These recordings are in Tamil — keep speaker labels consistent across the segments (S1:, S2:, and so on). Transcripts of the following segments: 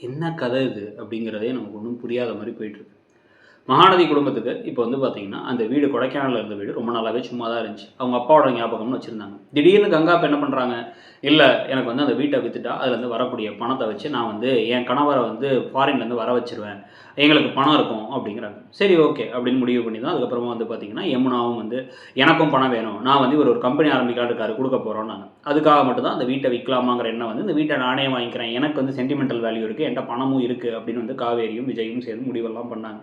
S1: என்ன கதை இது அப்படிங்கிறதே நமக்கு ஒன்றும் புரியாத மாதிரி போயிட்டுருக்கு. மகாநதி குடும்பத்துக்கு இப்போ வந்து பார்த்தீங்கன்னா, அந்த வீடு கொடைக்கானல்ல இருந்த வீடு ரொம்ப நாளாவே சும்மா தான் இருந்துச்சு. அவங்க அப்பாவோட ஞாபகம்னு வச்சிருந்தாங்க. திடீர்னு கங்கா இப்ப என்ன பண்றாங்க, இல்ல எனக்கு வந்து அந்த வீட்ட வித்துட்டா, அதுலேருந்து வரக்கூடிய பணத்த வச்சு நான் வந்து என் கணவர வந்து ஃபாரின்லேருந்து வர வச்சுருவேன். எங்களுக்கு பணம் இருக்கும் அப்படிங்கிறாங்க. சரி ஓகே அப்படின்னு முடிவு பண்ணி தான் அதுக்கப்புறமா வந்து பார்த்தீங்கன்னா, யமுனாவும் வந்து எனக்கும் பணம் வேணும். நான் வந்து இவர் ஒரு கம்பெனி ஆரம்பிக்கலாம்னு இருக்காரு குடுக்க போறோம்னாங்க. அதுக்காக மட்டும் தான் அந்த வீட்ட விக்கலாமாங்கிற எண்ணம் வந்து இந்த வீட்ட நானே வாங்கிக்கிறேன். எனக்கு வந்து சென்டிமெண்டல் வேல்யூ இருக்கு. என்ட்ட பணமும் இருக்கு அப்படின்னு வந்து காவேரியும், விஜயும் சேர்ந்து முடிவெல்லாம் பண்ணாங்க.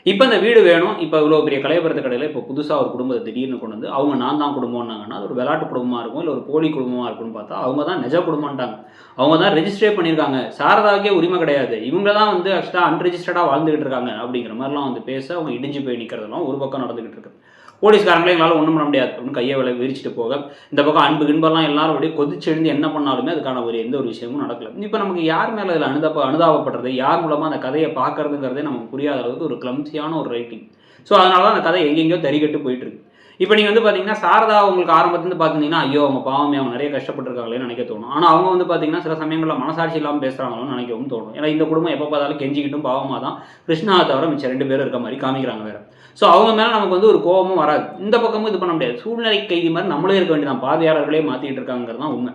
S1: இப்ப இந்த வீடு வேணும். இப்ப இவ்வளோ பெரிய கலையபுரத்து கடையில இப்ப புதுசா ஒரு குடும்பத்த திடீர்னு கொண்டு வந்து, அவங்க நான் தான் குடும்பம்னாங்கன்னா, அது ஒரு விளையாட்டு குடும்பமா இருக்கும். இல்ல ஒரு போலி குடும்பமா இருக்கும்னு பார்த்தா, அவங்க தான் நிஜ குடும்பம்ன்ட்டாங்க. அவங்க தான் ரெஜிஸ்டரே பண்ணியிருக்காங்க. சாரதாவுக்கே உரிமை கிடையாது. இவங்க தான் வந்து ஆக்சுவலா அன்ரிஜிஸ்டர்டா வாழ்ந்துகிட்டு இருக்காங்க. அப்படிங்கிற மாரிலாம் வந்து பேச, அவங்க இடிஞ்சு போய் நிக்கிறதெல்லாம் ஒரு பக்கம் நடந்துகிட்டு இருக்கு. போலீஸ்காரங்களே எங்களால ஒண்ணும் பண்ண முடியாது அப்படின்னு கைய விரிச்சுட்டு போக, இந்த பக்கம் அன்பு கின்பெல்லாம் எல்லாரும் அப்படியே கொதிச்சு எழுந்து என்ன பண்ணாலுமே அதுக்கான எந்த ஒரு விஷயமும் நடக்கல. இப்ப நமக்கு யார் மேல இதுல அனுதாபப்படுறது, யார் மூலமா அந்த கதைய பார்க்கறதுங்கிறதே நமக்கு புரியாத அளவுக்கு ஒரு கிளம்சியான ஒரு ரைட்டிங். ஸோ அதனால தான் அந்த கதை எங்கெங்கேயோ தறிகட்டு போயிட்டு இருக்கு. இப்ப நீங்க வந்து பாத்தீங்கன்னா, சாரதா உங்களுக்கு ஆரம்பத்துலருந்து பாத்தீங்கன்னா, ஐயோ! அவங்க பாவமே அவங்க நெறைய கஷ்டப்பட்டுருக்காங்களேன்னு நெனைக்க தோணும். ஆனா அவங்க வந்து பாத்தீங்கன்னா, சில சமயங்கள்ல மனசாட்சி இல்லாம பேசுறாங்களோன்னு நெனைக்கவும் தோணும். ஏன்னா இந்த குடும்பம் எப்ப பார்த்தாலும் கெஞ்சிக்கிட்டும் பாவமா தான் கிருஷ்ணாவ தவிர மிச்சம் 2 பேரும் இருக்க மாரி காமிக்கிறாங்க வேற. ஸோ அவங்க மேல நமக்கு வந்து ஒரு கோவமும் வராது. இந்த பக்கமும் இது பண்ண முடியாது. சூழ்நிலை கைதி மாரி நம்மளே இருக்க வேண்டியதான். பார்வையாளர்களே மாத்திக்கிட்டு இருக்காங்கங்கிறது தான் உண்மை.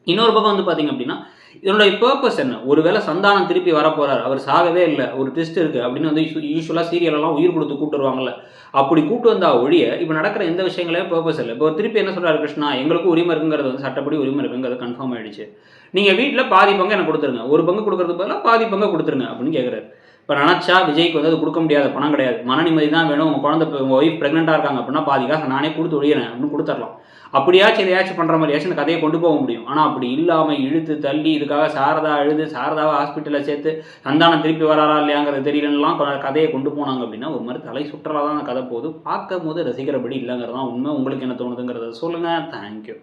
S1: இன்னொரு பக்கம் வந்து பார்த்தீங்க அப்படின்னா, இதனுடைய பர்ப்பஸ் என்ன? ஒருவேளை சந்தானம் திருப்பி வரப்போறார். அவர் சாகவே இல்ல. ஒரு ட்விஸ்ட் இருக்கு அப்படின்னு வந்து யூசுவலா சீரியலெல்லாம் உயிர் குடுத்து கூட்டு வருவாங்கல்ல. அப்படி கூட்டு வந்தா ஒழிய, இப்ப நடக்கிற எந்த விஷயங்களையும் பர்ப்பஸ் இல்ல. இப்போ திருப்பி என்ன சொல்றாரு கிருஷ்ணா, எங்களுக்கும் உரிமை இருக்குங்கிறது வந்து சட்டப்படி உரிமை இருக்குங்கிறது கன்ஃபார்ம் ஆயிடுச்சு. நீங்க வீட்ல பாதி பங்கு எனக்கு குடுத்துருங்க. ஒரு பங்கு குடுக்கறதுக்கு பதிலா பாதி பங்க குடுத்துருங்க அப்படின்னு கேட்கிறாரு. இப்ப நெனச்சா விஜய்க்கு வந்து அது குடுக்க முடியாத பணம் கிடையாது. மன நிம்மதி தான் வேணும். உங்க குழந்தை உங்க ஒய்ஃப் பிரெக்னன்ட்டா இருக்காங்க அப்படின்னா, பாதி காச நானே குடுத்து ஒழியறேன் அப்படின்னு குடுத்துரலாம். அப்படியாச்சும் எதையாச்சும் பண்ற மாரியாச்சும் இந்த கதைய கொண்டு போக முடியும். ஆனா அப்படி இல்லாம இழுத்து தள்ளி இதுக்காக சாரதா அழுது சாரதாவ ஹாஸ்பிட்டல்ல சேர்த்து சந்தானம் திருப்பி வராரா இல்லையாங்கிறது தெரியலன்னுலாம் கதைய கொண்டு போனாங்க அப்படின்னா, ஒரு மாரி தலை சுற்றலா தான் அந்த கதை போகுது. பார்க்கும்போது ரசிக்கிறபடி இல்லங்கிறது தான் உண்மை. உங்களுக்கு என்ன தோணுதுங்கிறத சொல்லுங்க. Thank you.